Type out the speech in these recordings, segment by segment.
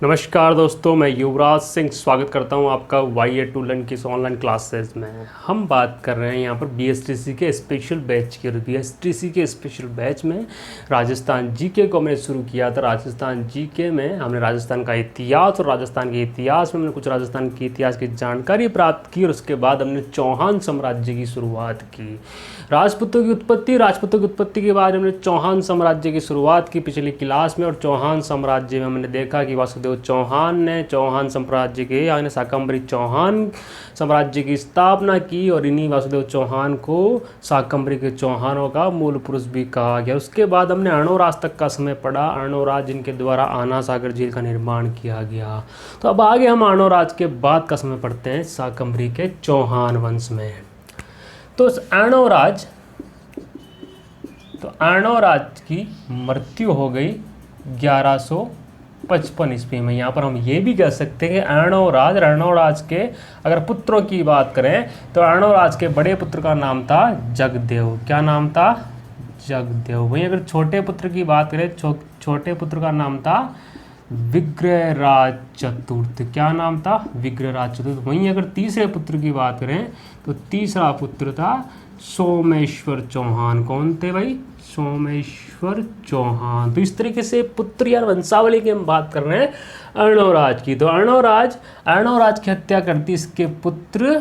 नमस्कार दोस्तों, मैं युवराज सिंह स्वागत करता हूं आपका वाई टू लर्न की ऑनलाइन क्लासेस में। हम बात कर रहे हैं यहां पर बीएसटीसी के स्पेशल बैच की। और बीएसटीसी के स्पेशल बैच में राजस्थान जीके को हमने शुरू किया था। राजस्थान जीके में हमने राजस्थान का इतिहास और राजस्थान के इतिहास में हमने कुछ राजस्थान के इतिहास की जानकारी प्राप्त की। और उसके बाद हमने चौहान साम्राज्य की शुरुआत की। राजपूतों की उत्पत्ति के बाद हमने चौहान साम्राज्य की शुरुआत की पिछली क्लास में। और चौहान साम्राज्य में हमने देखा कि वासुदेव चौहान ने चौहान साम्राज्य के यानी शाकंभरी चौहान साम्राज्य की स्थापना की। और इन्हीं वासुदेव चौहान को शाकंभरी के चौहानों का मूल पुरुष भी कहा गया। उसके बाद हमने अर्णोराज तक का समय पढ़ा। अर्णोराज जिनके द्वारा आना सागर झील का निर्माण किया गया। तो अब आगे हम अर्णोराज के बाद का समय पढ़ते हैं शाकंभरी के चौहान वंश में। तो अर्णोराज की मृत्यु हो गई 1155 ईस्वी में। यहाँ पर हम ये भी कह सकते हैं कि अर्णोराज के अगर पुत्रों की बात करें तो अर्णोराज के बड़े पुत्र का नाम था जगदेव। क्या नाम था? जगदेव। वहीं अगर छोटे पुत्र की बात करें, छोटे पुत्र का नाम था विग्रहराज चतुर्थ। क्या नाम था? विग्रहराज चतुर्थ। वहीं अगर तीसरे पुत्र की बात करें तो तीसरा पुत्र था सोमेश्वर चौहान। कौन थे भाई? सोमेश्वर चौहान। तो इस तरीके से पुत्र या वंशावली की हम बात कर रहे हैं अर्णोराज की। तो अर्णोराज की हत्या कर दी इसके पुत्र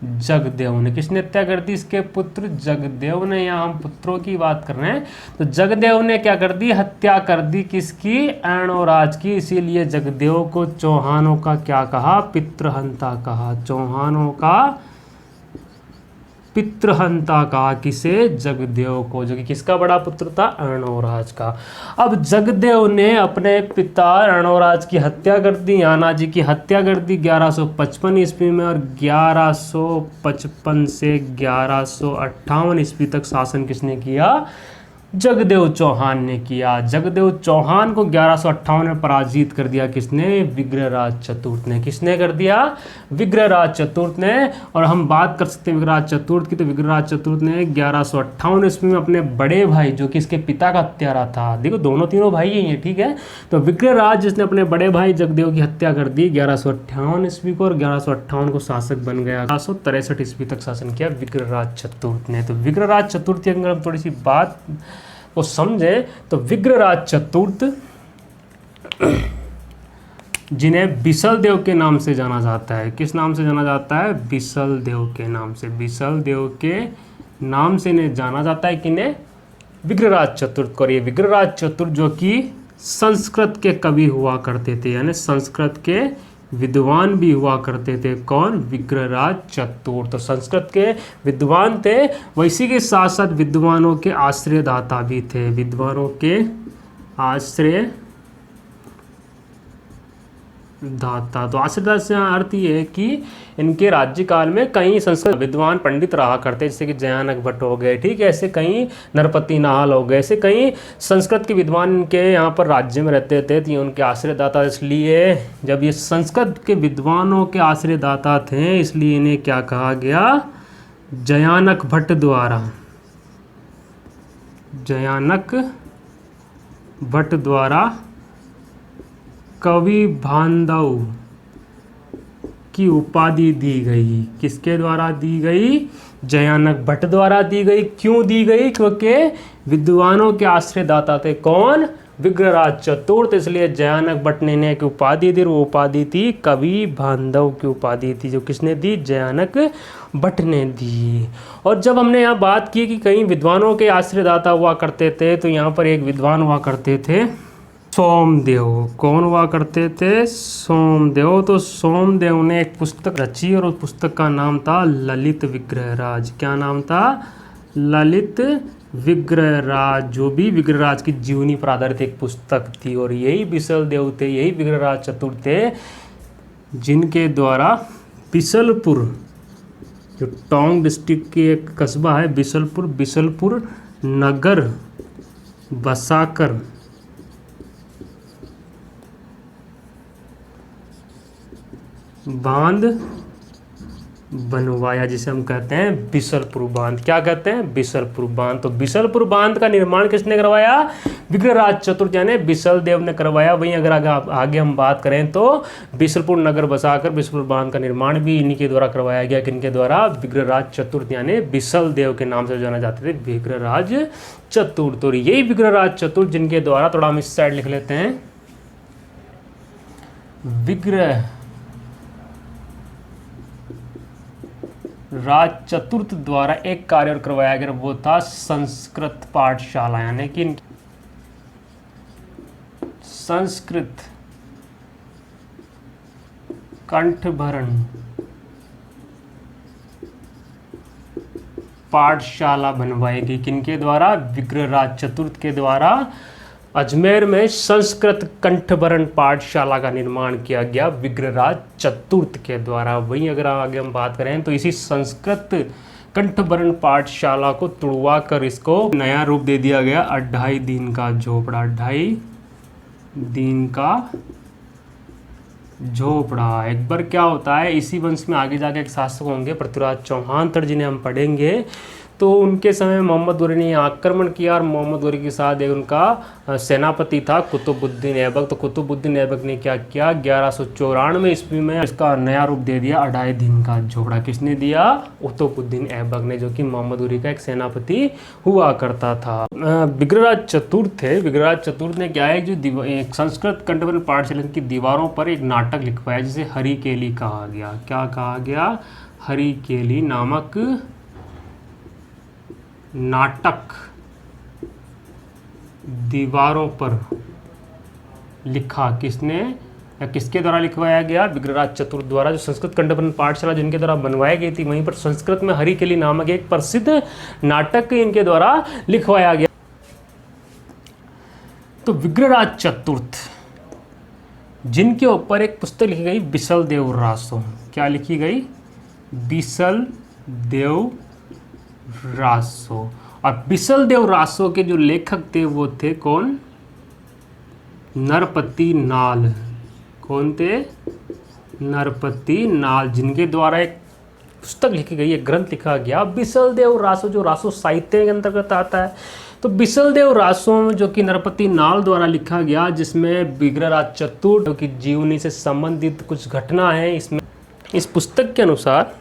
जगदेव ने। किसने हत्या कर दी? इसके पुत्र जगदेव ने। यहाँ हम पुत्रों की बात कर रहे हैं। तो जगदेव ने क्या कर दी? हत्या कर दी। किसकी? अर्णोराज की। इसीलिए जगदेव को चौहानों का क्या कहा? पितृहंता कहा। चौहानों का पितृहंता कहा। किसे? जगदेव को, जो कि किसका बड़ा पुत्र था? अर्णोराज का। अब जगदेव ने अपने पिता अर्णोराज की हत्या कर दी, याना जी की हत्या कर दी 1155 ईस्वी में। और 1155 से 1158 ईस्वी तक शासन किसने किया? जगदेव चौहान ने किया। जगदेव चौहान को 1158 में पराजित कर दिया। किसने? विग्रहराज चतुर्थ ने। किसने कर दिया? विग्रहराज चतुर्थ ने। और हम बात कर सकते हैं विग्रहराज चतुर्थ की। तो विग्रहराज चतुर्थ ने 1158 ईस्वी में अपने बड़े भाई, जो कि इसके पिता का हत्यारा था, देखो दोनों तीनों भाई ही हैं, ठीक है। तो विग्रहराज जिसने अपने बड़े भाई जगदेव की हत्या कर दी 1158 ईस्वी को, और 1158 को शासक बन गया। 1163 ईस्वी तक शासन किया विग्रहराज चतुर्थ ने। तो विग्रहराज चतुर्थ की अगर हम थोड़ी सी बात को समझे तो विग्रहराज चतुर्थ जिन्हें बिसल देव के नाम से जाना जाता है। किस नाम से जाना जाता है? बिसल देव के नाम से। बिसल देव के नाम से इन्हें जाना जाता है। किन्हें? विग्रहराज चतुर्थ को। ये विग्रहराज चतुर्थ जो कि संस्कृत के कवि हुआ करते थे, यानी संस्कृत के विद्वान भी हुआ करते थे। कौन? विग्रहराज चतुर्थ। तो संस्कृत के विद्वान थे, वैसी के साथ साथ विद्वानों के आश्रयदाता भी थे। विद्वानों के आश्रय दाता। तो आश्रयदाता से अर्थ ये है कि इनके राज्यकाल में कई संस्कृत विद्वान पंडित रहा करते, जैसे कि जयानक भट्ट हो गए, ठीक है, ऐसे कई नरपति नाहल हो गए, ऐसे कई संस्कृत के विद्वान इनके यहाँ पर राज्य में रहते थे। तो ये उनके आश्रयदाता। इसलिए जब ये संस्कृत के विद्वानों के आश्रयदाता थे, इसलिए इन्हें क्या कहा गया? जयानक भट्ट द्वारा कवि बांधव की उपाधि दी गई। किसके द्वारा दी गई? जयानक भट्ट द्वारा दी गई। क्यों दी गई? क्योंकि विद्वानों के आश्रयदाता थे। कौन? विग्रहराज चतुर्थ। इसलिए जयानक भट्ट ने इन्हें एक उपाधि दी। वो उपाधि थी कवि बांधव की उपाधि थी, जो किसने दी? जयानक भट्ट ने दी। और जब हमने यहाँ बात की कि कई विद्वानों के आश्रयदाता हुआ करते थे, तो यहाँ पर एक विद्वान हुआ करते थे सोमदेव। कौन हुआ करते थे? सोमदेव। तो सोमदेव ने एक पुस्तक रची और उस पुस्तक का नाम था ललित विग्रहराज। क्या नाम था? ललित विग्रहराज। जो भी विग्रहराज की जीवनी पर आधारित एक पुस्तक थी। और यही बिसल देव थे, यही विग्रहराज चतुर्थ थे, जिनके द्वारा बिसलपुर, जो टोंक डिस्ट्रिक्ट की एक कस्बा है बिसलपुर नगर बसाकर बांध बनवाया, जिसे हम कहते हैं बिसलपुर बांध। क्या कहते हैं? बिसलपुर बांध। तो बिसलपुर बांध का निर्माण किसने करवाया? विग्रहराज चतुर्थ यानी बिसल देव ने करवाया। वहीं अगर आगे हम बात करें तो बिसलपुर नगर बसाकर बिसलपुर बांध का निर्माण भी इन्हीं के द्वारा करवाया गया। किनके द्वारा? विग्रहराज चतुर्थ यानी बिसल देव के नाम से जाना जाते थे, विग्रहराज चतुर्थ। और यही विग्रहराज चतुर्थ जिनके द्वारा, थोड़ा हम इस साइड लिख लेते हैं, विग्रह राज चतुर्थ द्वारा एक कार्य और करवाया गया, वो था संस्कृत पाठशाला, यानी कि संस्कृत कंठभरण पाठशाला बनवाई गई। किनके द्वारा? विग्रहराज चतुर्थ के द्वारा अजमेर में संस्कृत कंठभरण पाठशाला का निर्माण किया गया विग्रहराज चतुर्थ के द्वारा। वहीं अगर आगे हम बात करें तो इसी संस्कृत कंठभरण पाठशाला को तुड़वा कर इसको नया रूप दे दिया गया, 2.5 दिन का झोपड़ा। 2.5 दिन का झोपड़ा। एक बार क्या होता है, इसी वंश में आगे जाके एक शासक होंगे पृथ्वीराज चौहान तर, जिन्हें हम पढ़ेंगे। तो उनके समय मोहम्मद गौरी ने आक्रमण किया और मोहम्मद गौरी के साथ एक उनका सेनापति था कुतुबुद्दीन ऐबक। तो कुतुबुद्दीन ऐबक ने क्या किया, 1194 ईस्वी में इसका नया रूप दे दिया, 2.5 दिन का झोपड़ा। किसने दिया? कुतुबुद्दीन ऐबक ने, जो कि मोहम्मद गौरी का एक सेनापति हुआ करता था। विग्रहराज चतुर्थ थे। विग्रहराज चतुर्थ ने क्या है, जो एक संस्कृत कंठभरण पाठशाला की दीवारों पर एक नाटक लिखवाया जिसे हरिकेली कहा गया। क्या कहा गया? हरिकेली नामक नाटक दीवारों पर लिखा। किसने या किसके द्वारा लिखवाया गया? विग्रहराज चतुर्थ द्वारा। जो संस्कृत कंठभरण पाठशाला जिनके द्वारा बनवाई गई थी, वहीं पर संस्कृत में हरिकेली नामक एक प्रसिद्ध नाटक इनके द्वारा लिखवाया गया। तो विग्रहराज चतुर्थ जिनके ऊपर एक पुस्तक लिखी गई बिसल देव रासो। क्या लिखी गई? बिसल देव रासो। और बिसल देव रासो के जो लेखक थे वो थे कौन? नरपति नाल। कौन थे? नरपति नाल, जिनके द्वारा एक पुस्तक लिखी गई, एक ग्रंथ लिखा गया बिसल देव रासो, जो रासो साहित्य के अंतर्गत आता है। तो बिसल देव रासो जो कि नरपति नाल द्वारा लिखा गया, जिसमें विग्रहराज चतुर्थ की जीवनी से संबंधित कुछ घटना है इसमें। इस पुस्तक के अनुसार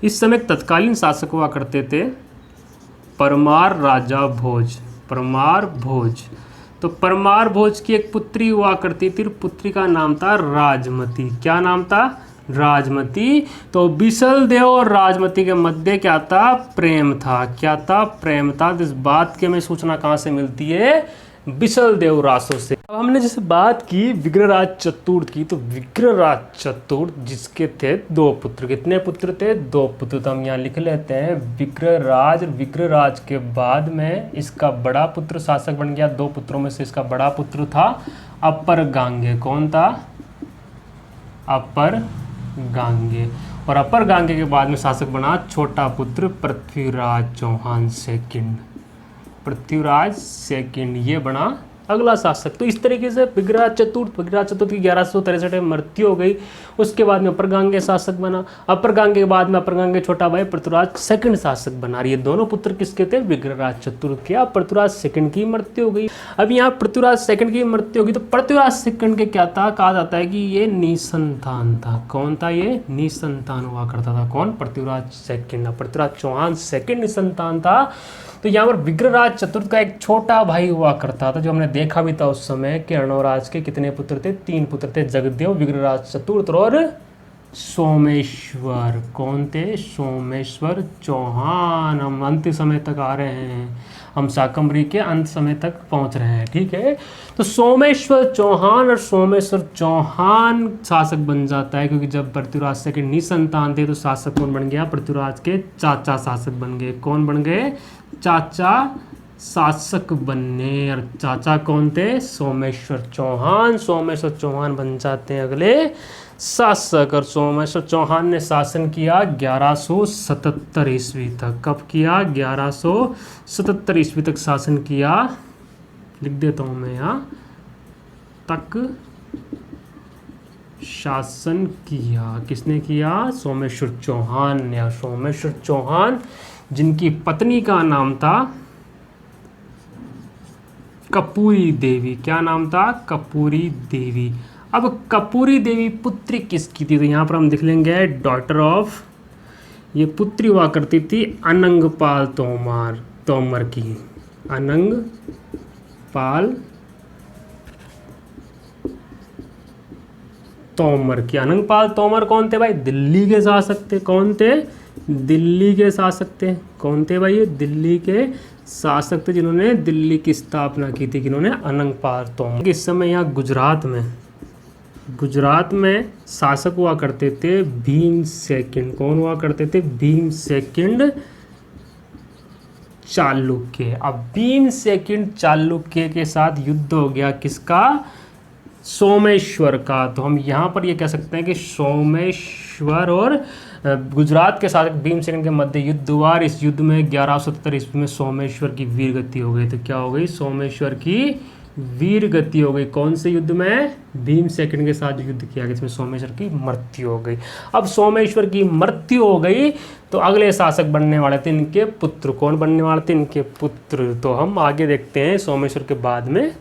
इस समय तत्कालीन शासक हुआ करते थे परमार राजा भोज। परमार भोज। तो परमार भोज की एक पुत्री हुआ करती थी, पुत्री का नाम था राजमती। क्या नाम था? राजमती। तो बिसल देव और राजमती के मध्य क्या था? प्रेम था। क्या था? प्रेम था। तो इस बात की हमें सूचना कहाँ से मिलती है? बिसल देव रासो से। अब हमने जैसे बात की विग्रहराज चतुर्थ की, तो विग्रहराज चतुर्थ जिसके थे 2 पुत्र। कितने पुत्र थे? 2 पुत्र। तो हम यहाँ लिख लेते हैं विग्रहराज। विग्रहराज के बाद में इसका बड़ा पुत्र शासक बन गया। 2 पुत्रों में से इसका बड़ा पुत्र था अपर गांगे। कौन था? अपर गांगे। और अपर गांगे के बाद में शासक बना छोटा पुत्र पृथ्वीराज चौहान सेकंड। पृथ्वीराज सेकंड ये बना अगला शासक। तो इस तरीके से विग्रहराज चतुर्थ की 1163 में मृत्यु हो गई। उसके बाद में अपर गांगे शासक बना। अपर गांगे के बाद में अपर गांगे छोटा भाई पृथ्वीराज सेकंड शासक बना। ये दोनों पुत्र किसके थे? विग्रहराज चतुर्थ के। पृथ्वीराज सेकंड की मृत्यु हो गई। अब यहाँ पृथ्वीराज सेकंड की मृत्यु होगी तो पृथ्वीराज सेकंड के क्या था? कहा जाता है कि ये निसंतान था। कौन था? ये निसंतान हुआ करता था। कौन? पृथ्वीराज सेकंड। पृथ्वीराज चौहान सेकंड निसंतान था। तो यहाँ पर विग्रहराज चतुर्थ का एक छोटा भाई हुआ करता था, जो हमने देखा भी था उस समय कि अर्णवराज के कितने पुत्र थे? 3 पुत्र थे, जगदेव, विग्रहराज चतुर्थ और सोमेश्वर। कौन थे? सोमेश्वर चौहान। हम अंत समय तक आ रहे हैं, हम शाकंभरी के अंत समय तक पहुंच रहे हैं। ठीक है, तो सोमेश्वर चौहान और सोमेश्वर चौहान शासक बन जाता है, क्योंकि जब पृथ्वीराज से के निसंतान थे तो शासक कौन बन गया? पृथ्वीराज के चाचा शासक बन गए। कौन बन गए? चाचा शासक बनने। और चाचा कौन थे? सोमेश्वर चौहान। सोमेश्वर चौहान बन जाते हैं अगले शासक। और सोमेश्वर चौहान ने शासन किया 1177 ईस्वी तक। कब किया? 1177 ईस्वी तक शासन किया। लिख देता हूँ मैं यहाँ तक शासन किया। किसने किया? सोमेश्वर चौहान ने। सोमेश्वर चौहान जिनकी पत्नी का नाम था कपूरी देवी। क्या नाम था? कपूरी देवी। अब कपूरी देवी पुत्री किसकी थी? तो यहाँ पर हम लिख लेंगे डॉटर ऑफ, ये पुत्री हुआ करती थी अनंगपाल तोमर की। अनंगपाल तोमर की। अनंगपाल तोमर कौन थे भाई? दिल्ली के शासक थे। कौन थे? दिल्ली के शासक थे। कौन थे भाई? ये दिल्ली के शासक थे जिन्होंने दिल्ली की स्थापना की थी। किन्होंने? अनंगपाल तोमर। इस समय यहाँ गुजरात में शासक हुआ करते थे भीम सेकंड। कौन हुआ करते थे? भीम सेकंड चालुक्य। अब भीम सेकंड चालुक्य के साथ युद्ध हो गया किसका? सोमेश्वर का। तो हम यहाँ पर ये कह सकते हैं कि सोमेश्वर और गुजरात के शासक भीम सेकंड के मध्य युद्ध हुआ। इस युद्ध में 1177 ईस्वी में सोमेश्वर की वीर गति हो गई। तो क्या हो गई? सोमेश्वर की वीर गति हो गई। कौन से युद्ध में? भीम सेकंड के साथ युद्ध किया गया, इसमें सोमेश्वर की मृत्यु हो गई। अब सोमेश्वर की मृत्यु हो गई तो अगले शासक बनने वाले थे इनके पुत्र। कौन बनने वाले थे? इनके पुत्र। तो हम आगे देखते हैं सोमेश्वर के बाद में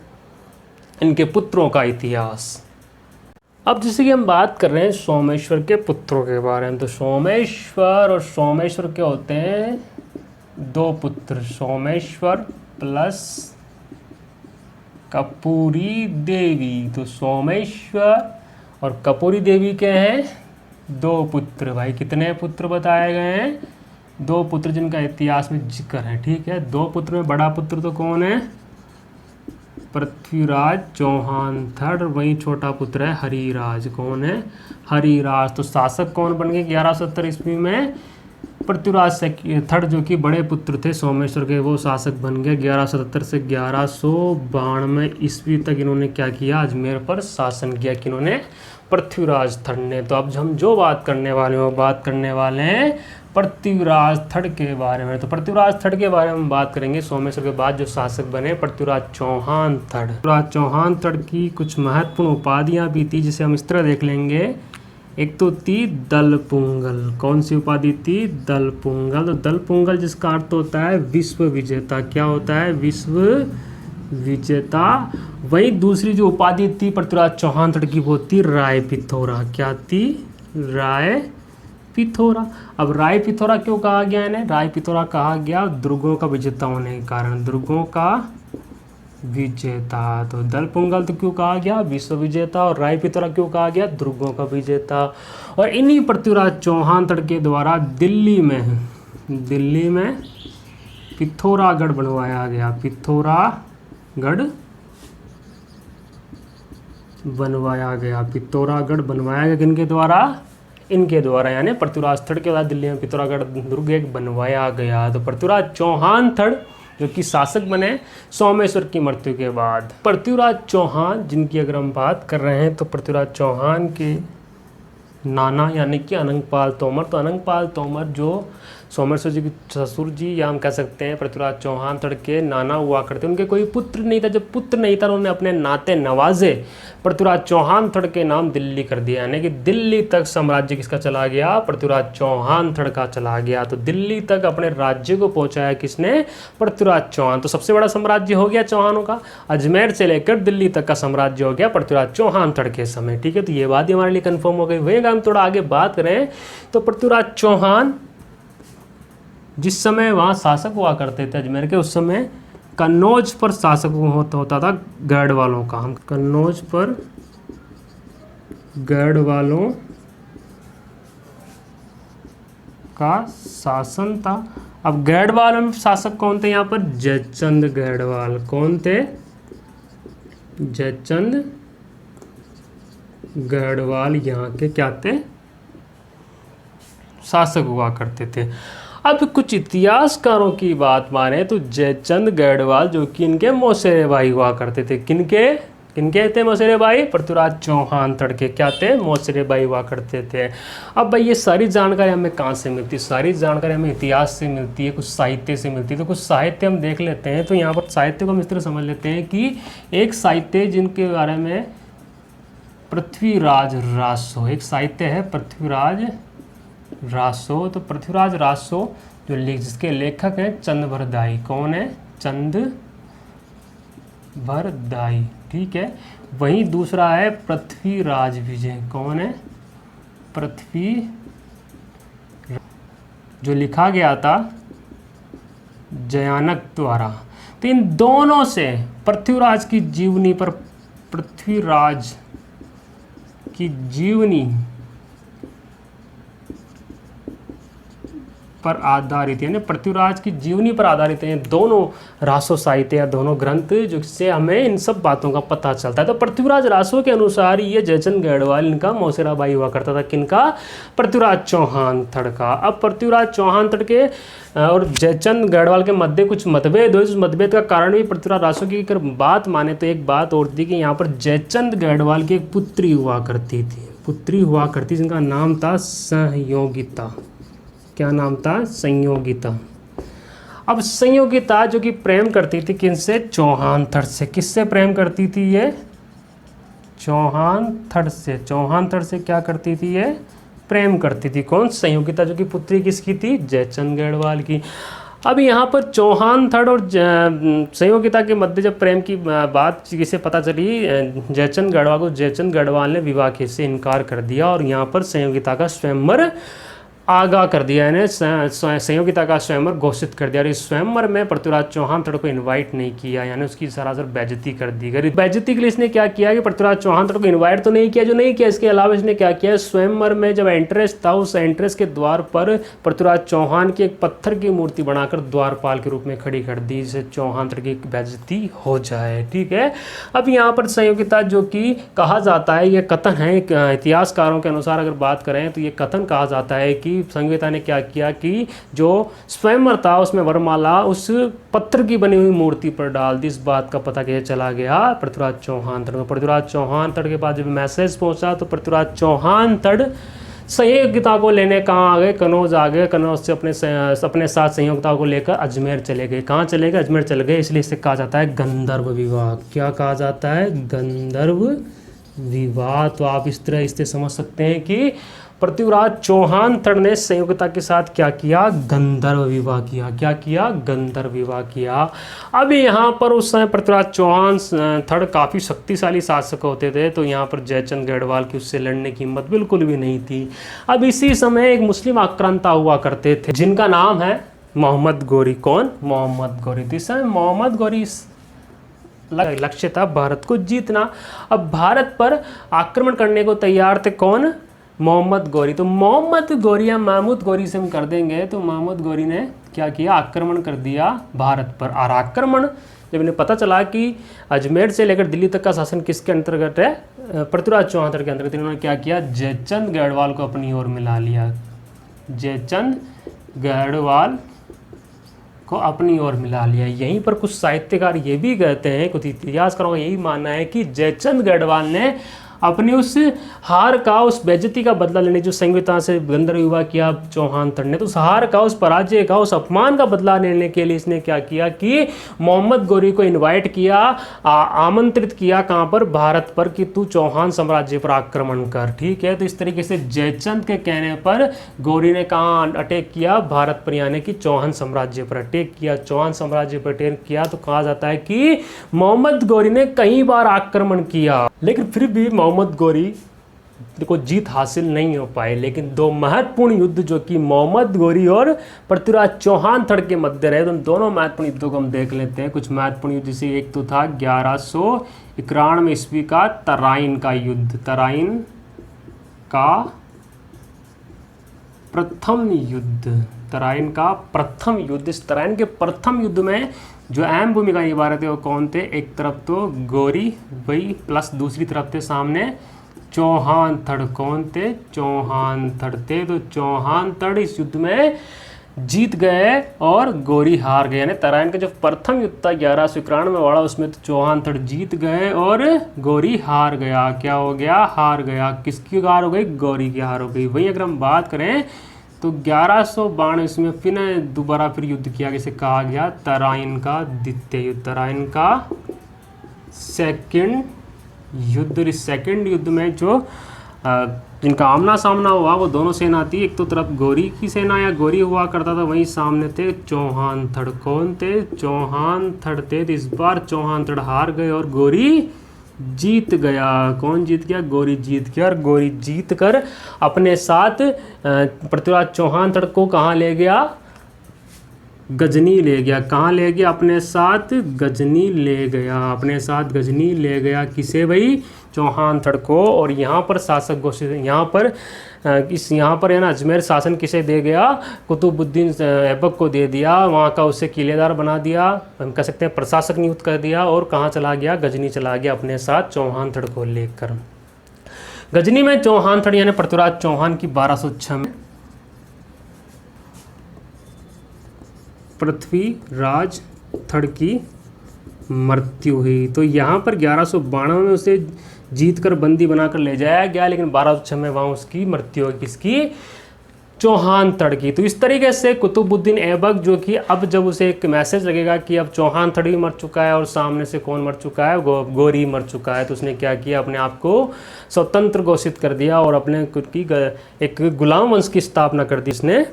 इनके पुत्रों का इतिहास। अब जैसे कि हम बात कर रहे हैं सोमेश्वर के पुत्रों के बारे में, तो सोमेश्वर के होते हैं दो पुत्र, सोमेश्वर प्लस कपूरी देवी। तो सोमेश्वर और कपूरी देवी के हैं दो पुत्र। भाई कितने पुत्र बताए गए हैं? दो पुत्र जिनका इतिहास में जिक्र है। ठीक है, दो पुत्र में बड़ा पुत्र तो कौन है? पृथ्वीराज चौहान थर्ड। वही छोटा पुत्र है हरिराज। कौन है? हरिराज। तो शासक कौन बन गए 1170 ईस्वी में? पृथ्वीराज थर्ड जो कि बड़े पुत्र थे सोमेश्वर के, वो शासक बन गए। 1177 से 1192 ईस्वी तक इन्होंने क्या किया? अजमेर पर शासन किया। किन्होंने? पृथ्वीराज थर्ड ने। तो अब हम जो बात करने वाले हैं वो बात करने वाले हैं पृथ्वीराज थर्ड के बारे में। तो पृथ्वीराज थर्ड के बारे में हम बात करेंगे। सोमेश्वर के बाद जो शासक बने पृथ्वीराज चौहान थर्ड। पृथ्वीराज चौहान थर्ड की कुछ महत्वपूर्ण उपाधियां भी थी जिसे हम इस तरह देख लेंगे। एक तो थी दलपुंगल। कौन सी उपाधि थी? दलपुंगल। तो दलपुंगल जिसका अर्थ होता है विश्व विजेता। क्या होता है? विश्व विजेता। वही दूसरी जो उपाधि थी पृथ्वीराज चौहान थर्ड की वो थी राय पिथौरा। क्या थी? राय पिथौरा। अब राय पिथौरा क्यों कहा गया इन्हें? राय पिथौरा कहा गया दुर्गों का विजेता होने के कारण। दुर्गों का विजेता। तो दलपुंगल तो क्यों कहा गया? विश्व विजेता। और राय पिथौरा क्यों कहा गया? दुर्गों का विजेता। और इन्हीं पृथ्वीराज चौहान थर्ड के द्वारा दिल्ली में पिथौरागढ़ बनवाया गया। पिथौरागढ़ बनवाया गया। किनके द्वारा? इनके द्वारा, यानी पृथ्वीराज थर्ड के बाद दिल्ली में पिथौरागढ़ दुर्ग एक बनवाया गया। तो पृथ्वीराज चौहान थर्ड जो कि शासक बने सोमेश्वर की मृत्यु के बाद। पृथ्वीराज चौहान जिनकी अगर हम बात कर रहे हैं तो पृथ्वीराज चौहान के नाना यानी कि अनंगपाल तोमर। तो अनंगपाल तोमर जो सोमेश्वर जी के ससुर जी या हम कह सकते हैं पृथ्वीराज चौहान थर्ड के नाना हुआ करते। उनके कोई पुत्र नहीं था। जब पुत्र नहीं था उन्होंने अपने नाते नवाजे पृथ्वीराज चौहान थर्ड के नाम दिल्ली कर दिया। यानी कि दिल्ली तक साम्राज्य किसका चला गया? पृथ्वीराज चौहान थर्ड का चला गया। तो दिल्ली तक अपने राज्य को पहुंचाया किसने? पृथ्वीराज चौहान। तो सबसे बड़ा साम्राज्य हो गया चौहानों का। अजमेर से लेकर दिल्ली तक का साम्राज्य हो गया पृथ्वीराज चौहान थर्ड के समय। ठीक है, तो ये बात हमारे लिए कंफर्म हो गई। वही हम थोड़ा आगे बात करें तो पृथ्वीराज चौहान जिस समय वहाँ शासक हुआ करते थे अजमेर के, उस समय कन्नौज पर शासक होता था गढ़वालों का। हम कन्नौज पर गढ़वालों का शासन था। अब गढ़वाल में शासक कौन थे? यहाँ पर जयचंद गढ़वाल। कौन थे? जयचंद गढ़वाल यहाँ के क्या थे? शासक हुआ करते थे। अब कुछ इतिहासकारों की बात माने तो जयचंद गढ़वाल जो कि इनके मौसेरे भाई हुआ करते थे। किनके थे मौसेरे भाई? पृथ्वीराज चौहान थर्ड के क्या थे? मौसेरे भाई हुआ करते थे। अब भाई ये सारी जानकारी हमें कहाँ से मिलती है? सारी जानकारी हमें इतिहास से मिलती है, कुछ साहित्य से मिलती है। तो कुछ साहित्य हम देख लेते हैं। तो यहाँ पर साहित्य को हम इस तरह समझ लेते हैं कि एक साहित्य जिनके बारे में पृथ्वीराज रासो, एक साहित्य है पृथ्वीराज रासो। तो पृथ्वीराज रासो जिसके लेखक हैं चंदवरदाई। कौन है? चंदवरदाई, ठीक है। वहीं दूसरा है पृथ्वीराज विजय। कौन है? पृथ्वी, जो लिखा गया था जयानक द्वारा। तो इन दोनों से पृथ्वीराज की जीवनी पर, पृथ्वीराज की जीवनी पर आधारित, यानी पृथ्वीराज की जीवनी पर आधारित है दोनों रासो साहित्य या दोनों ग्रंथ, जिससे हमें इन सब बातों का पता चलता है। तो पृथ्वीराज रासो के अनुसार ये जयचंद गढ़वाल इनका मौसेरा भाई हुआ करता था। किनका? पृथ्वीराज चौहान थड़ का। अब पृथ्वीराज चौहान थड़ के और जयचंद गढ़वाल के मध्य कुछ मतभेद हुए। उस मतभेद का कारण भी पृथ्वीराज रासो की अगर बात माने तो एक बात और थी कि यहाँ पर जयचंद गढ़वाल की एक पुत्री हुआ करती थी, जिनका नाम था संयोगिता। क्या नाम था? संयोगिता। अब संयोगिता जो कि प्रेम करती थी किनसे? चौहान थड़ से। किससे प्रेम करती थी ये? चौहान थड़ से। चौहान थड़ से क्या करती थी ये? प्रेम करती थी। कौन? संयोगिता, जो कि पुत्री किसकी थी? जयचंद गढ़वाल की। अब यहाँ पर चौहान थड़ और संयोगिता के मध्य जब प्रेम की बात किसे पता चली, जयचंद गढ़वाल को, जयचंद गढ़वाल ने विवाह से इनकार कर दिया और यहाँ पर संयोगिता का स्वयंवर आगाह कर दिया, यानी संयोगिता का स्वयंवर घोषित कर दिया। और इस स्वयंवर में पृथ्वीराज चौहान थड़ को इनवाइट नहीं किया, यानी उसकी सरासर बेइज्जती कर दी गई। बेइज्जती के लिए इसने क्या किया कि पृथ्वीराज चौहान थड़ को इनवाइट तो नहीं किया, जो नहीं किया, इसके अलावा इसने क्या किया, स्वयंवर में जब एंट्रेंस था उस एंट्रेंस के द्वार पर पृथ्वीराज चौहान की एक पत्थर की मूर्ति बनाकर द्वारपाल के रूप में खड़ी कर दी, जिससे चौहान थड़ की बेइज्जती हो जाए। ठीक है। अब यहाँ पर संयोगिता जो कि कहा जाता है, यह कथन है इतिहासकारों के अनुसार अगर बात करें तो ये कथन कहा जाता है कि संयोगिता ने क्या किया कि जो स्वयंवर था उसमें वरमाला उस पत्थर की बनी हुई मूर्ति पर डाल दी। इस बात का पता कैसे चला गया? पृथ्वीराज चौहान थड़ को। पृथ्वीराज चौहान थड़ के पास जब मैसेज पहुंचा तो पृथ्वीराज चौहान थड़ संयोगिता को लेने कहाँ आ गए? कनौज आ गए। कनौज से अपने साथ संयोगिता को लेकर अजमेर चले गए। कहाँ चले गए? अजमेर चले गए। इसलिए इसे कहा जाता है गंधर्व विवाह। क्या कहा जाता है? गंधर्व विवाह। तो आप इस तरह इससे समझ सकते हैं कि पृथ्वीराज चौहान थड़ ने संयोगिता के साथ क्या किया? गंधर्व विवाह किया। क्या किया? गंधर्व विवाह किया। अब यहाँ पर उस समय पृथ्वीराज चौहान थड़ काफ़ी शक्तिशाली शासक होते थे, तो यहाँ पर जयचंद गढ़वाल की उससे लड़ने की हिम्मत बिल्कुल भी नहीं थी। अब इसी समय एक मुस्लिम आक्रांता हुआ करते थे जिनका नाम है मोहम्मद गोरी। कौन? मोहम्मद गोरी। तो इस समय मोहम्मद गोरी लक्ष्य था भारत को जीतना। अब भारत पर आक्रमण करने को तैयार थे। कौन? मोहम्मद गोरी। तो मोहम्मद गोरी या महमूद गोरी से हम कर देंगे, तो मोहम्मद गोरी ने क्या किया? आक्रमण कर दिया भारत पर। और आक्रमण जब इन्हें पता चला कि अजमेर से लेकर दिल्ली तक का शासन किसके अंतर्गत है? पृथ्वीराज चौहान थड़ के अंतर्गत। इन्होंने क्या किया? जयचंद गढ़वाल को अपनी ओर मिला लिया। जयचंद गढ़वाल को अपनी ओर मिला लिया। यहीं पर कुछ साहित्यकार ये भी कहते हैं, कुछ इतिहासकारों का यही मानना है कि जयचंद गढ़वाल ने अपनी उस हार का, उस बेइज्जती का बदला लेने, जो संयोगिता से गंधर्व विवाह किया चौहान थड़ ने, तो उस हार का, उस पराजय का, उस अपमान का बदला लेने के लिए इसने क्या किया कि मोहम्मद गोरी को इनवाइट किया, आमंत्रित किया। कहाँ पर? भारत पर, कि तू चौहान साम्राज्य पर आक्रमण कर। ठीक है। तो इस तरीके से जयचंद के कहने पर गोरी ने कहाँ अटैक किया? भारत पर, यानी कि चौहान साम्राज्य पर अटैक किया। चौहान साम्राज्य पर अटैक किया तो कहा जाता है कि मोहम्मद गोरी ने कई बार आक्रमण किया, लेकिन फिर भी मोहम्मद गोरी को जीत हासिल नहीं हो पाए। लेकिन दो महत्वपूर्ण युद्ध जो कि मोहम्मद गोरी और पृथ्वीराज चौहान थड़ के मध्य रहे, तो दोनों महत्वपूर्ण युद्धों को हम देख लेते हैं। कुछ महत्वपूर्ण युद्ध, जैसे एक तो था 1191 ईस्वी का तराइन का युद्ध। तराइन का प्रथम युद्ध। तराइन का प्रथम युद्ध। इस तराइन के प्रथम युद्ध में जो अहम भूमिका निभा रहे थे वो कौन थे? एक तरफ तो गोरी भाई प्लस दूसरी तरफ थे सामने चौहान थड़। कौन थे? चौहान थड़ थे। तो चौहान थड़ इस युद्ध में जीत गए और गोरी हार गए। यानी तराइन का जो प्रथम युद्ध था 1191 वाला, उसमें तो चौहान थड़ जीत गए और गोरी हार गया। क्या हो गया? हार गया। किसकी हार हो गई? गोरी की हार हो गई। वहीं अगर हम बात करें तो 1192 इसमें फिर दोबारा फिर युद्ध किया, जिसे कहा गया तराइन का द्वितीय युद्ध। तराइन का सेकंड युद्ध। इस सेकंड युद्ध में जो जिनका आमना सामना हुआ वो दोनों सेना थी, एक तो तरफ गौरी की सेना या गौरी हुआ करता था, वहीं सामने थे चौहान थड़। कौन थे? चौहान थड़ थे। तो इस बार चौहान थड़ हार गए और गौरी जीत गया। कौन जीत गया? गौरी जीत गया। और गौरी जीत कर अपने साथ पृथ्वीराज चौहान थड़ को कहाँ ले गया? गजनी ले गया। कहाँ ले गया? अपने साथ गजनी ले गया। अपने साथ गजनी ले गया। किसे भाई? चौहान थड़ को। और यहाँ पर शासक घोषित, यहाँ पर है ना अजमेर शासन किसे दे गया? कुतुबुद्दीन ऐबक को दे दिया। वहाँ का उसे किलेदार बना दिया, हम कह सकते हैं प्रशासक नियुक्त कर दिया। और कहाँ चला गया? गजनी चला गया अपने साथ चौहान थड़ को लेकर। गजनी में चौहान थड़ यानी पृथ्वीराज चौहान की 1206 में पृथ्वीराज थड़ की मृत्यु हुई। तो यहाँ पर 1192 में उसे जीतकर बंदी बनाकर ले जाया गया, लेकिन 1206 में वहाँ उसकी मृत्यु हुई। किसकी? चौहान थड़ की। तो इस तरीके से कुतुबुद्दीन ऐबक जो कि अब जब उसे एक मैसेज लगेगा कि अब चौहान थड़ भी मर चुका है और सामने से कौन मर चुका है? गौरी मर चुका है, तो उसने क्या किया? अपने आप को स्वतंत्र घोषित कर दिया और अपने खुद की एक गुलाम वंश की स्थापना कर दी उसने,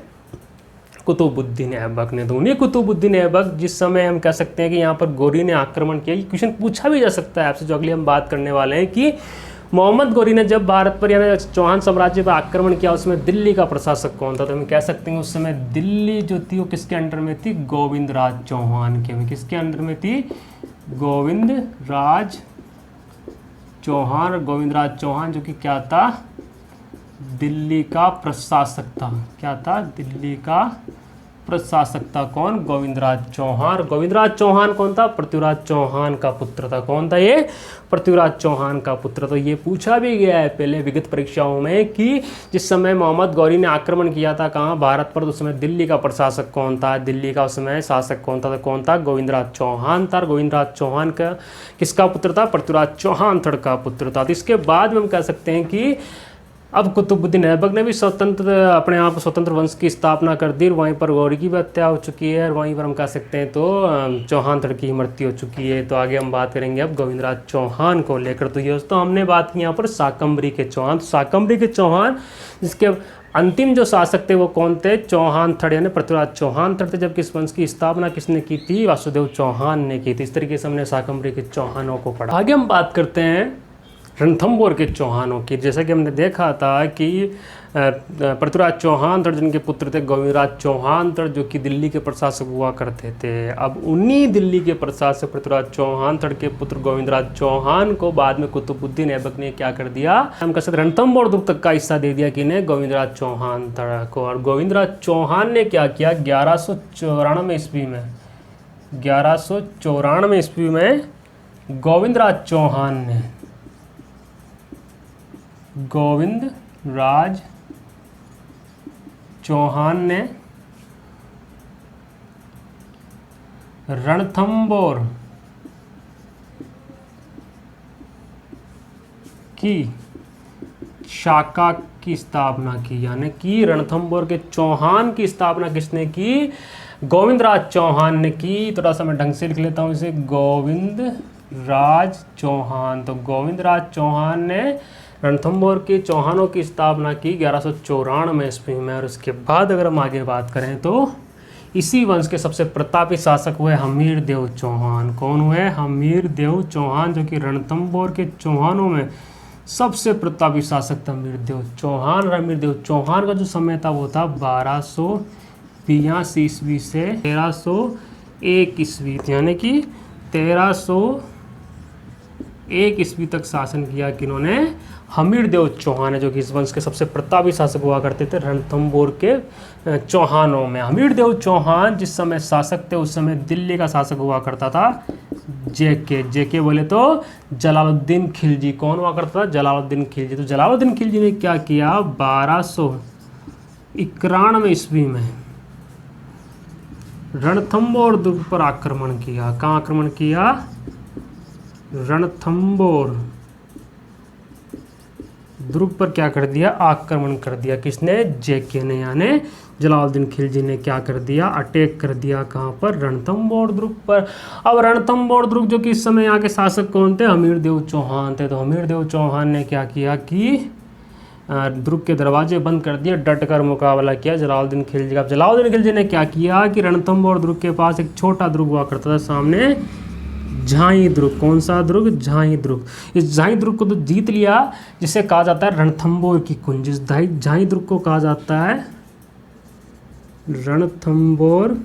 कुतुबुद्दीन ऐबक ने। तो उन्हीं कुतुबुद्दीन ऐबक जिस समय हम कह सकते हैं कि यहाँ पर गौरी ने आक्रमण किया, ये क्वेश्चन पूछा भी जा सकता है आपसे, जो अगली हम बात करने वाले हैं कि मोहम्मद गौरी ने जब भारत पर यानी चौहान साम्राज्य पर आक्रमण किया, उसमें दिल्ली का प्रशासक कौन था? तो हम कह सकते हैं उस समय दिल्ली जो थी वो किसके अंडर में थी? गोविंदराज चौहान के। किसके अंडर में थी? गोविंदराज चौहान। गोविंदराज चौहान जो कि क्या था? दिल्ली का प्रशासक था। क्या था? दिल्ली का प्रशासक था। कौन? गोविंदराज चौहान। गोविंदराज चौहान कौन था? पृथ्वीराज चौहान का पुत्र था। कौन था ये? पृथ्वीराज चौहान का पुत्र। तो ये पूछा भी गया है पहले विगत परीक्षाओं में कि जिस समय मोहम्मद गौरी ने आक्रमण किया था कहाँ? भारत पर, तो उस समय दिल्ली का प्रशासक कौन था? दिल्ली का उस समय शासक कौन था? तो कौन था? गोविंदराज चौहान था। गोविंदराज चौहान का किसका पुत्र था? पृथ्वीराज चौहान थड़ का पुत्र था। तो इसके बाद में हम कह सकते हैं कि अब कुतुबुद्दीन ऐबक ने भी स्वतंत्र अपने आप स्वतंत्र वंश की स्थापना कर दी। वहीं पर गौरी की भी हत्या हो चुकी है और वहीं पर हम कह सकते हैं तो चौहान थड़ की मृत्यु हो चुकी है। तो आगे हम बात करेंगे अब गोविंदराज चौहान को लेकर। तो ये दोस्तों हमने बात की यहाँ पर शाकंभरी के चौहान। तो शाकंभरी के चौहान जिसके अंतिम जो शासक थे वो कौन थे? चौहान थड़ यानी पृथ्वीराज चौहान थड़ थे। जबकि इस वंश की स्थापना किसने की थी? वासुदेव चौहान ने की थी। इस तरीके से हमने शाकंभरी के चौहानों को पढ़ा। आगे हम बात करते हैं रणथंभौर के चौहानों की। जैसा कि हमने देखा था कि पृथ्वीराज चौहान थड़ जिनके पुत्र थे गोविंदराज चौहान थड़ जो कि दिल्ली के प्रशासक हुआ करते थे। अब उन्हीं दिल्ली के प्रशासक पृथ्वीराज चौहान थड़ के पुत्र गोविंदराज चौहान को बाद में कुतुबुद्दीन ऐबक ने क्या कर दिया? हम कह सकते रणथंभौर दुर्ग तक का हिस्सा दे दिया किन्हें? गोविंदराज चौहान थड़ को। और गोविंदराज चौहान ने क्या किया? 1194 ईस्वी में 1194 ईस्वी में गोविंदराज चौहान ने रणथंभौर की शाखा की स्थापना की। यानी कि रणथंभौर के चौहान की स्थापना किसने की? गोविंदराज चौहान ने की। थोड़ा सा मैं ढंग से लिख लेता हूँ इसे, गोविंदराज चौहान। तो गोविंदराज चौहान ने रणथंभौर के चौहानों की स्थापना की 1194 ईस्वी में। और उसके बाद अगर हम आगे बात करें तो इसी वंश के सबसे प्रतापी शासक हुए हमीर देव चौहान। कौन हुए? हमीर देव चौहान, जो कि रणथंभौर के चौहानों में सबसे प्रतापी शासक था हमीर देव चौहान। हमीर देव चौहान का जो समय था वो था 1282 ईस्वी से 1301 ईस्वी, यानी कि 1301 ईस्वी तक शासन किया किन्होंने? हमीर देव चौहान है, जो कि इस वंश के सबसे प्रतापी शासक हुआ करते थे रणथंभौर के चौहानों में। हमीर देव चौहान जिस समय शासक थे उस समय दिल्ली का शासक हुआ करता था जेके बोले तो जलालुद्दीन खिलजी। कौन हुआ करता था? जलालुद्दीन खिलजी। तो जलालुद्दीन खिलजी ने क्या किया? 1291 ईस्वी में रणथंभौर दुर्ग पर आक्रमण किया। कहाँ आक्रमण किया? रणथंभौर दुर्ग पर क्या कर दिया, आक्रमण कर दिया। किसने, जेके ने, यानी जलालुद्दीन खिलजी ने क्या कर दिया, अटैक कर दिया। कहाँ पर, रणथंभौर दुर्ग पर। अब रणथंभौर दुर्ग जो कि इस समय यहाँ के शासक कौन थे, हमीरदेव चौहान थे। तो हमीरदेव चौहान ने क्या किया कि दुर्ग के दरवाजे बंद कर दिए, डट कर मुकाबला किया जलालुद्दीन खिलजी का। जलालुद्दीन खिलजी ने क्या किया कि रणथंभौर दुर्ग के पास एक छोटा दुर्ग हुआ करता था सामने, झाई दुर्ग। कौन सा दुर्ग, झाई दुर्ग। इस झाई दुर्ग को तो जीत लिया, जिसे कहा जाता है रणथंभौर की कुंज। इस झाई दुर्ग को कहा जाता है रणथंभौर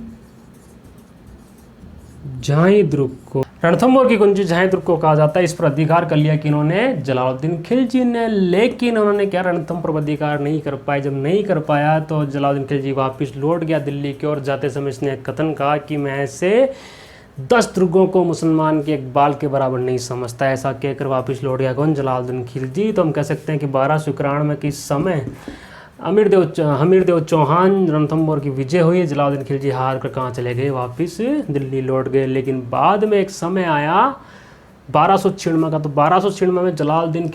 झाई दुर्ग को, रणथंभौर की कुंज झाई दुर्ग को कहा जाता है। इस पर अधिकार कर लिया कि इन्होंने, जलालुद्दीन खिलजी ने। लेकिन उन्होंने क्या, रणथंभौर पर अधिकार नहीं कर पाए। जब नहीं कर पाया तो जलालुद्दीन खिलजी वापस लौट गया दिल्ली की ओर। जाते समय इसने कथन कहा कि मैं ऐसे 10 दुर्गों को मुसलमान के एक बाल के बराबर नहीं समझता। ऐसा कहकर वापस लौट गया कौन, जलालुद्दीन खिलजी। तो हम कह सकते हैं कि 1291 के समय हमीरदेव चौहान रणथंभौर की विजय हुई। जलालुद्दीन खिलजी हार कर कहाँ चले गए, वापस दिल्ली लौट गए। लेकिन बाद में एक समय आया 1296 का। तो 1296 में जलालुद्दीन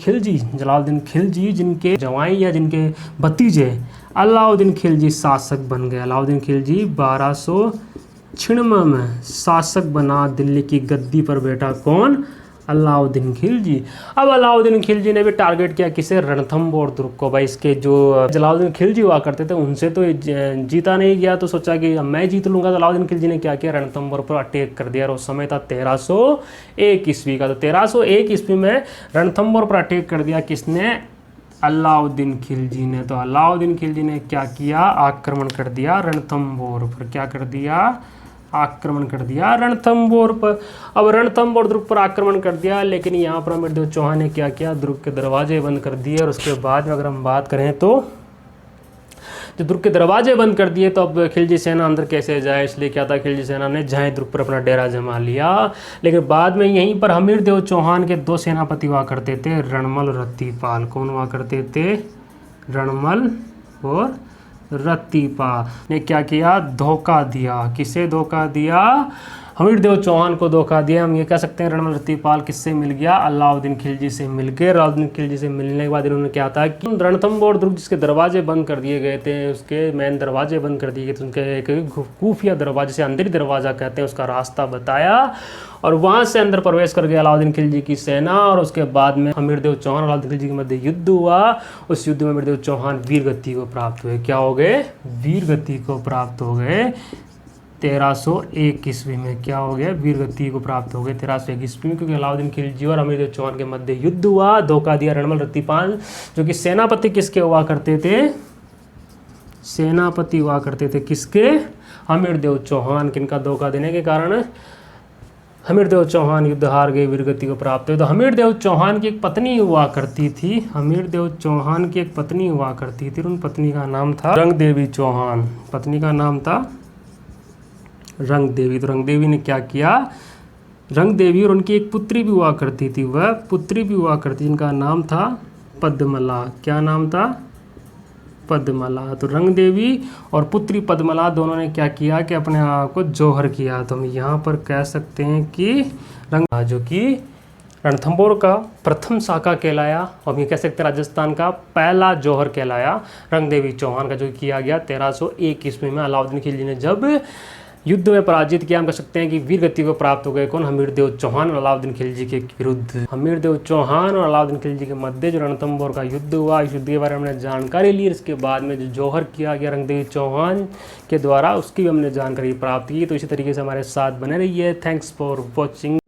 खिलजी जिनके जवाई या जिनके भतीजे अलाउद्दीन खिलजी शासक बन गए। अलाउद्दीन खिलजी 1296 में शासक बना, दिल्ली की गद्दी पर बैठा। कौन, अलाउद्दीन खिलजी। अब अलाउद्दीन खिलजी ने भी टारगेट किया किसे, रणथंभौर दुर्ग को। भाई इसके जो जलालुद्दीन खिलजी हुआ करते थे उनसे तो जीता नहीं गया, तो सोचा कि मैं जीत लूंगा। तो अलाउद्दीन खिलजी ने क्या किया, रणथंभौर पर अटैक कर दिया। और उस समय था 1301 ईस्वी का। तो 1301 ईस्वी में रणथंभौर पर अटैक कर दिया। किसने, अलाउद्दीन खिलजी ने। तो अलाउद्दीन खिलजी ने क्या किया, आक्रमण कर दिया रणथंभौर पर। क्या कर दिया, आक्रमण कर दिया रणथंभौर पर। अब रणथंभौर दुर्ग पर आक्रमण कर दिया, लेकिन यहाँ पर हमीरदेव चौहान ने क्या किया, दुर्ग के दरवाजे बंद कर दिए। और उसके बाद में अगर हम बात करें तो जो दुर्ग के दरवाजे बंद कर दिए, तो अब खिलजी सेना अंदर कैसे जाए, इसलिए क्या था, खिलजी सेना ने झाई दुर्ग पर अपना डेरा जमा लिया। लेकिन बाद में यहीं पर हमीरदेव चौहान के 2 सेनापति हुआ करते थे, रणमल रत्तीपाल। कौन हुआ करते थे, रणमल और रत्तीपाल ने क्या किया, धोखा दिया। किसे धोखा दिया, हमीरदेव चौहान को धोखा दिया। हम ये कह सकते हैं रणमल रत्तीपाल किससे मिल गया, अलाउद्दीन खिलजी से मिल गए। अलाउद्दीन खिलजी से मिलने के बाद इन्होंने क्या था कि रणथंभौर दुर्ग जिसके दरवाजे बंद कर दिए गए थे, उसके मेन दरवाजे बंद कर दिए गए थे, उनके एक खुफिया दरवाजे से अंदरी दरवाजा कहते हैं, उसका रास्ता बताया और वहाँ से अंदर प्रवेश कर गया अलाउद्दीन खिलजी की सेना। और उसके बाद में हमीरदेव चौहान और अलाउद्दीन खिलजी के मध्य युद्ध हुआ। उस युद्ध में हमीरदेव चौहान वीर गति को प्राप्त हुए। क्या हो गए, वीर गति को प्राप्त हो गए। 1301 ईस्वी में क्या हो गया, वीर गति को प्राप्त हो गए 1301 ईस्वी में, क्योंकि अलाउद्दीन खिलजी और हमीरदेव चौहान के मध्य युद्ध हुआ। धोखा दिया रणमल रत्तीपाल, जो कि सेनापति किसके हुआ करते थे, सेनापति हुआ करते थे किसके, हमीरदेव चौहान। किनका धोखा देने के कारण हमीरदेव चौहान युद्ध हार गए, वीरगति को प्राप्त हुए। तो हमीरदेव चौहान की एक पत्नी हुआ करती थी, हमीरदेव चौहान की एक पत्नी हुआ करती थी, उन पत्नी का नाम था रंगदेवी चौहान। पत्नी का नाम था रंगदेवी। तो रंगदेवी ने क्या किया, रंगदेवी और उनकी एक पुत्री भी हुआ करती थी, वह पुत्री भी हुआ करती, जिनका नाम था पद्मला। क्या नाम था, पद्मला। तो रंगदेवी और पुत्री पद्मला दोनों ने क्या किया कि अपने आप को जौहर किया। तो हम यहाँ पर कह सकते हैं कि रंग जो कि रणथंभौर का प्रथम शाखा कहलाया, और हम ये कह सकते हैं राजस्थान का पहला जौहर कहलाया रंगदेवी चौहान का, जो किया गया 1301 ईस्वी में अलाउद्दीन खिलजी ने जब युद्ध में पराजित किया। हम कह सकते हैं कि वीर गति को प्राप्त हो गए कौन, हमीरदेव चौहान और अलाउद्दीन खिलजी के विरुद्ध। हमीरदेव चौहान और अलाउद्दीन खिलजी के मध्य जो रणथंभौर का युद्ध हुआ, इस युद्ध के बारे में हमने जानकारी ली। इसके बाद में जो जौहर किया गया रंगदेवी चौहान के द्वारा, उसकी भी हमने जानकारी प्राप्त की। तो इसी तरीके से हमारे साथ बने रहिए। Thanks for watching.